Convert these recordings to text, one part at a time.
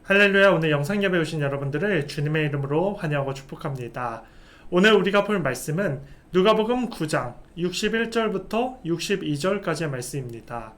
할렐루야. 오늘 영상 예배 오신 여러분들을 주님의 이름으로 환영하고 축복합니다. 오늘 우리가 볼 말씀은 누가복음 9장 61절부터 62절까지의 말씀입니다.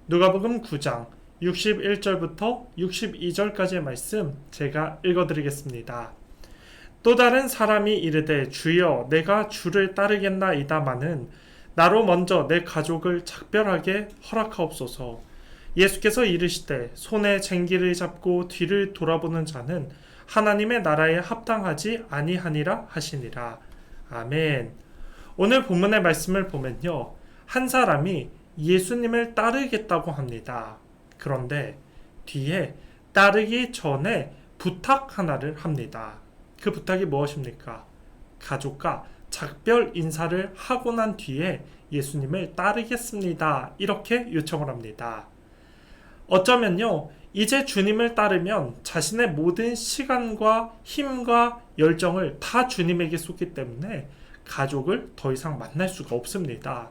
누가복음 9장 61절부터 62절까지의 말씀 제가 읽어드리겠습니다. 또 다른 사람이 이르되 주여 내가 주를 따르겠나이다마는 나로 먼저 내 가족을 작별하게 허락하옵소서. 예수께서 이르시되 손에 쟁기를 잡고 뒤를 돌아보는 자는 하나님의 나라에 합당하지 아니하니라 하시니라. 아멘. 오늘 본문의 말씀을 보면요, 한 사람이 예수님을 따르겠다고 합니다. 그런데 뒤에 따르기 전에 부탁 하나를 합니다. 그 부탁이 무엇입니까? 가족과 작별 인사를 하고 난 뒤에 예수님을 따르겠습니다, 이렇게 요청을 합니다. 어쩌면요, 이제 주님을 따르면 자신의 모든 시간과 힘과 열정을 다 주님에게 쏟기 때문에 가족을 더 이상 만날 수가 없습니다.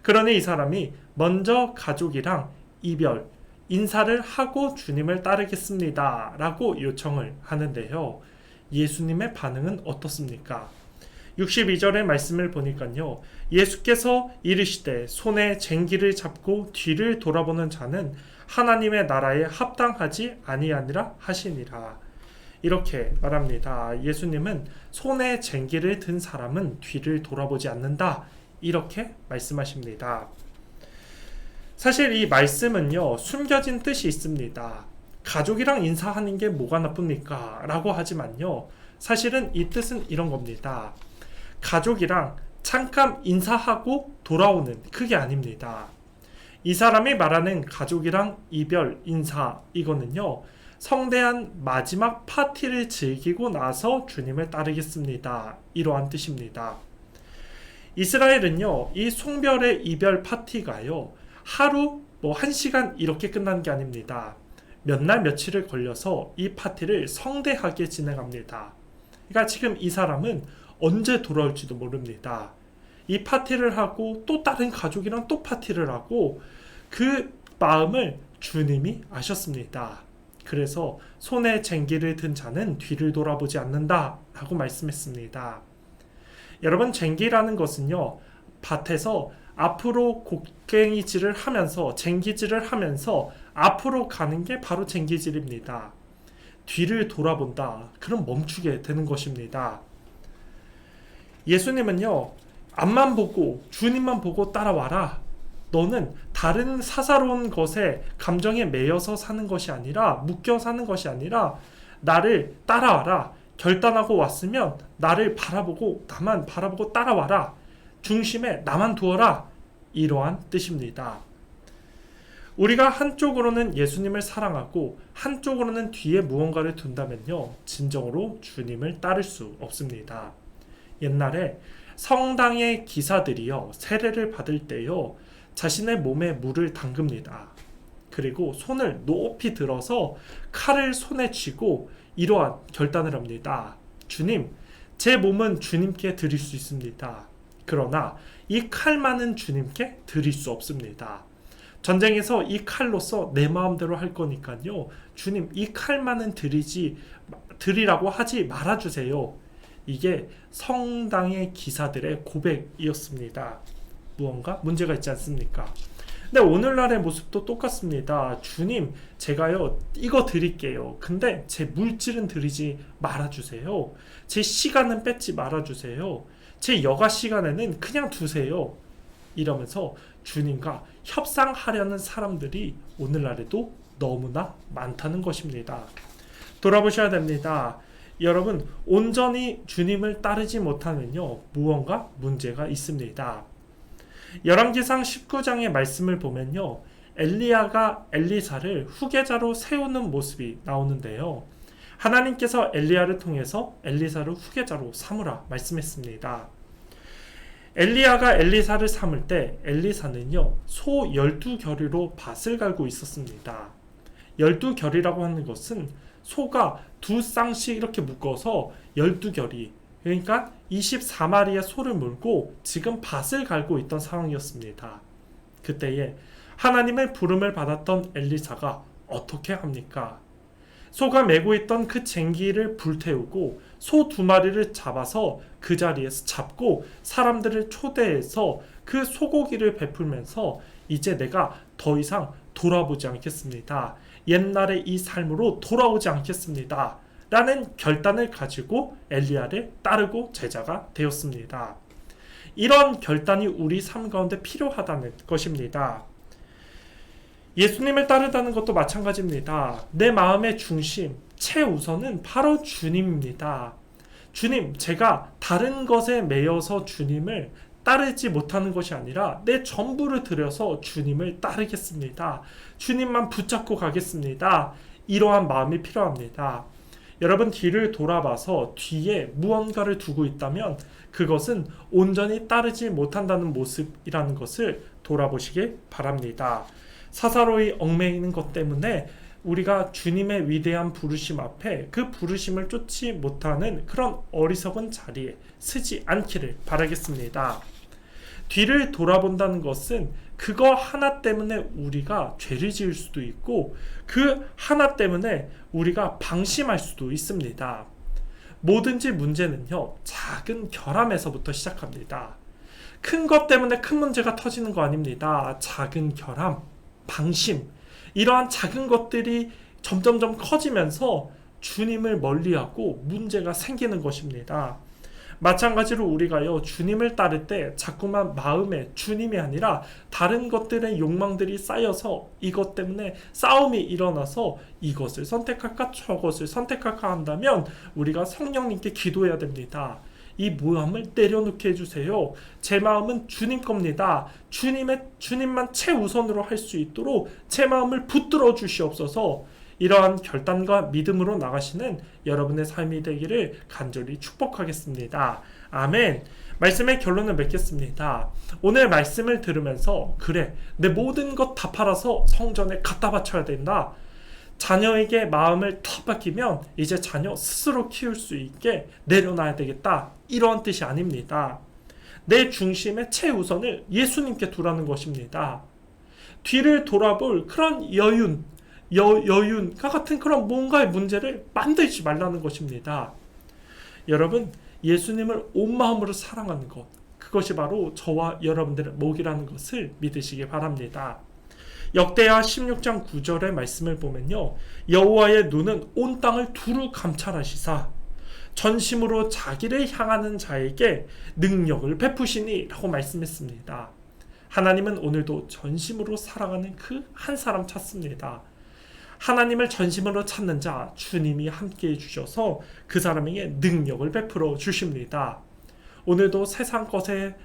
그러니 이 사람이 먼저 가족이랑 이별, 인사를 하고 주님을 따르겠습니다 라고 요청을 하는데요, 예수님의 반응은 어떻습니까? 62절의 말씀을 보니까요, 예수께서 이르시되 손에 쟁기를 잡고 뒤를 돌아보는 자는 하나님의 나라에 합당하지 아니하니라 하시니라. 이렇게 말합니다. 예수님은 손에 쟁기를 든 사람은 뒤를 돌아보지 않는다, 이렇게 말씀하십니다. 사실 이 말씀은요, 숨겨진 뜻이 있습니다. 가족이랑 인사하는 게 뭐가 나쁩니까? 라고 하지만요, 사실은 이 뜻은 이런 겁니다. 가족이랑 잠깐 인사하고 돌아오는, 그게 아닙니다. 이 사람이 말하는 가족이랑 이별, 인사, 이거는요, 성대한 마지막 파티를 즐기고 나서 주님을 따르겠습니다, 이러한 뜻입니다. 이스라엘은요, 이 송별의 이별 파티가요, 하루 한 시간 이렇게 끝나는 게 아닙니다. 몇 날 며칠을 걸려서 이 파티를 성대하게 진행합니다. 그러니까 지금 이 사람은 언제 돌아올지도 모릅니다. 이 파티를 하고 또 다른 가족이랑 또 파티를 하고, 그 마음을 주님이 아셨습니다. 그래서 손에 쟁기를 든 자는 뒤를 돌아보지 않는다 라고 말씀했습니다. 여러분, 쟁기라는 것은요, 밭에서 앞으로 곡괭이질을 하면서, 쟁기질을 하면서 앞으로 가는 게 바로 쟁기질입니다. 뒤를 돌아본다, 그럼 멈추게 되는 것입니다. 예수님은요, 앞만 보고 주님만 보고 따라와라, 너는 다른 사사로운 것에 감정에 매여서 사는 것이 아니라, 묶여 사는 것이 아니라 나를 따라와라, 결단하고 왔으면 나를 바라보고, 나만 바라보고 따라와라, 중심에 나만 두어라, 이러한 뜻입니다. 우리가 한쪽으로는 예수님을 사랑하고 한쪽으로는 뒤에 무언가를 둔다면요, 진정으로 주님을 따를 수 없습니다. 옛날에 성당의 기사들이요, 세례를 받을 때요, 자신의 몸에 물을 담급니다. 그리고 손을 높이 들어서 칼을 손에 쥐고 이러한 결단을 합니다. 주님, 제 몸은 주님께 드릴 수 있습니다. 그러나 이 칼만은 주님께 드릴 수 없습니다. 전쟁에서 이 칼로서 내 마음대로 할 거니까요, 주님, 이 칼만은 드리라고 하지 말아주세요. 이게 성당의 기사들의 고백이었습니다. 무언가 문제가 있지 않습니까? 근데 오늘날의 모습도 똑같습니다. 주님, 제가요, 이거 드릴게요. 근데 제 물질은 드리지 말아주세요. 제 시간은 뺏지 말아주세요. 제 여가 시간에는 그냥 두세요. 이러면서 주님과 협상하려는 사람들이 오늘날에도 너무나 많다는 것입니다. 돌아보셔야 됩니다. 여러분, 온전히 주님을 따르지 못하면요, 무언가 문제가 있습니다. 열왕기상 19장의 말씀을 보면요, 엘리야가 엘리사를 후계자로 세우는 모습이 나오는데요, 하나님께서 엘리야를 통해서 엘리사를 후계자로 삼으라 말씀했습니다. 엘리야가 엘리사를 삼을 때 엘리사는요, 소 12겨리로 밭을 갈고 있었습니다. 12겨리라고 하는 것은 소가 두 쌍씩 이렇게 묶어서 12겨리, 그러니까 24마리의 소를 물고 지금 밭을 갈고 있던 상황이었습니다. 그때에 하나님의 부름을 받았던 엘리사가 어떻게 합니까? 소가 메고 있던 그 쟁기를 불태우고 소 2마리를 잡아서 그 자리에서 잡고 사람들을 초대해서 그 소고기를 베풀면서 이제 내가 더 이상 돌아보지 않겠습니다. 옛날의 이 삶으로 돌아오지 않겠습니다. 라는 결단을 가지고 엘리야를 따르고 제자가 되었습니다. 이런 결단이 우리 삶 가운데 필요하다는 것입니다. 예수님을 따르다는 것도 마찬가지입니다. 내 마음의 중심, 최우선은 바로 주님입니다. 주님, 제가 다른 것에 매여서 주님을 따르지 못하는 것이 아니라 내 전부를 들여서 주님을 따르겠습니다. 주님만 붙잡고 가겠습니다. 이러한 마음이 필요합니다. 여러분, 뒤를 돌아봐서 뒤에 무언가를 두고 있다면 그것은 온전히 따르지 못한다는 모습이라는 것을 돌아보시길 바랍니다. 사사로이 얽매이는 것 때문에 우리가 주님의 위대한 부르심 앞에 그 부르심을 쫓지 못하는 그런 어리석은 자리에 서지 않기를 바라겠습니다. 뒤를 돌아본다는 것은 그거 하나 때문에 우리가 죄를 지을 수도 있고 그 하나 때문에 우리가 방심할 수도 있습니다. 뭐든지 문제는요, 작은 결함에서부터 시작합니다. 큰 것 때문에 큰 문제가 터지는 거 아닙니다. 작은 결함, 방심, 이러한 작은 것들이 점점점 커지면서 주님을 멀리하고 문제가 생기는 것입니다. 마찬가지로 우리가요, 주님을 따를 때 자꾸만 마음에 주님이 아니라 다른 것들의 욕망들이 쌓여서 이것 때문에 싸움이 일어나서 이것을 선택할까 저것을 선택할까 한다면 우리가 성령님께 기도해야 됩니다. 이 모함을 내려놓게 해주세요. 제 마음은 주님 겁니다. 주님만 최우선으로 할 수 있도록 제 마음을 붙들어 주시옵소서. 이러한 결단과 믿음으로 나가시는 여러분의 삶이 되기를 간절히 축복하겠습니다. 아멘. 말씀의 결론을 맺겠습니다. 오늘 말씀을 들으면서 그래, 내 모든 것 다 팔아서 성전에 갖다 바쳐야 된다. 자녀에게 마음을 탁 맡기면 이제 자녀 스스로 키울 수 있게 내려놔야 되겠다. 이러한 뜻이 아닙니다. 내 중심의 최우선을 예수님께 두라는 것입니다. 뒤를 돌아볼 그런 여윤과 같은 그런 뭔가의 문제를 만들지 말라는 것입니다. 여러분, 예수님을 온 마음으로 사랑하는 것, 그것이 바로 저와 여러분들의 목이라는 것을 믿으시기 바랍니다. 역대하 16장 9절의 말씀을 보면요, 여호와의 눈은 온 땅을 두루 감찰하시사 전심으로 자기를 향하는 자에게 능력을 베푸시니 라고 말씀했습니다. 하나님은 오늘도 전심으로 사랑하는 그 한 사람 찾습니다. 하나님을 전심으로 찾는 자 주님이 함께해 주셔서 그 사람에게 능력을 베풀어 주십니다. 오늘도 세상 것에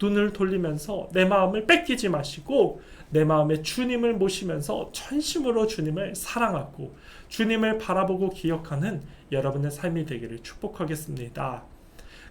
눈을 돌리면서 내 마음을 뺏기지 마시고 내 마음에 주님을 모시면서 전심으로 주님을 사랑하고 주님을 바라보고 기억하는 여러분의 삶이 되기를 축복하겠습니다.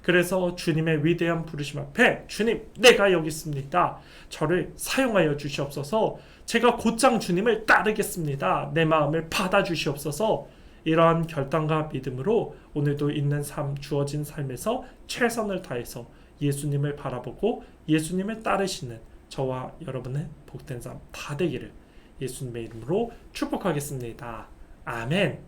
그래서 주님의 위대한 부르심 앞에 주님, 내가 여기 있습니다. 저를 사용하여 주시옵소서. 제가 곧장 주님을 따르겠습니다. 내 마음을 받아주시옵소서. 이러한 결단과 믿음으로 오늘도 있는 삶, 주어진 삶에서 최선을 다해서 예수님을 바라보고 예수님을 따르시는 저와 여러분의 복된 삶 다 되기를 예수님의 이름으로 축복하겠습니다. 아멘.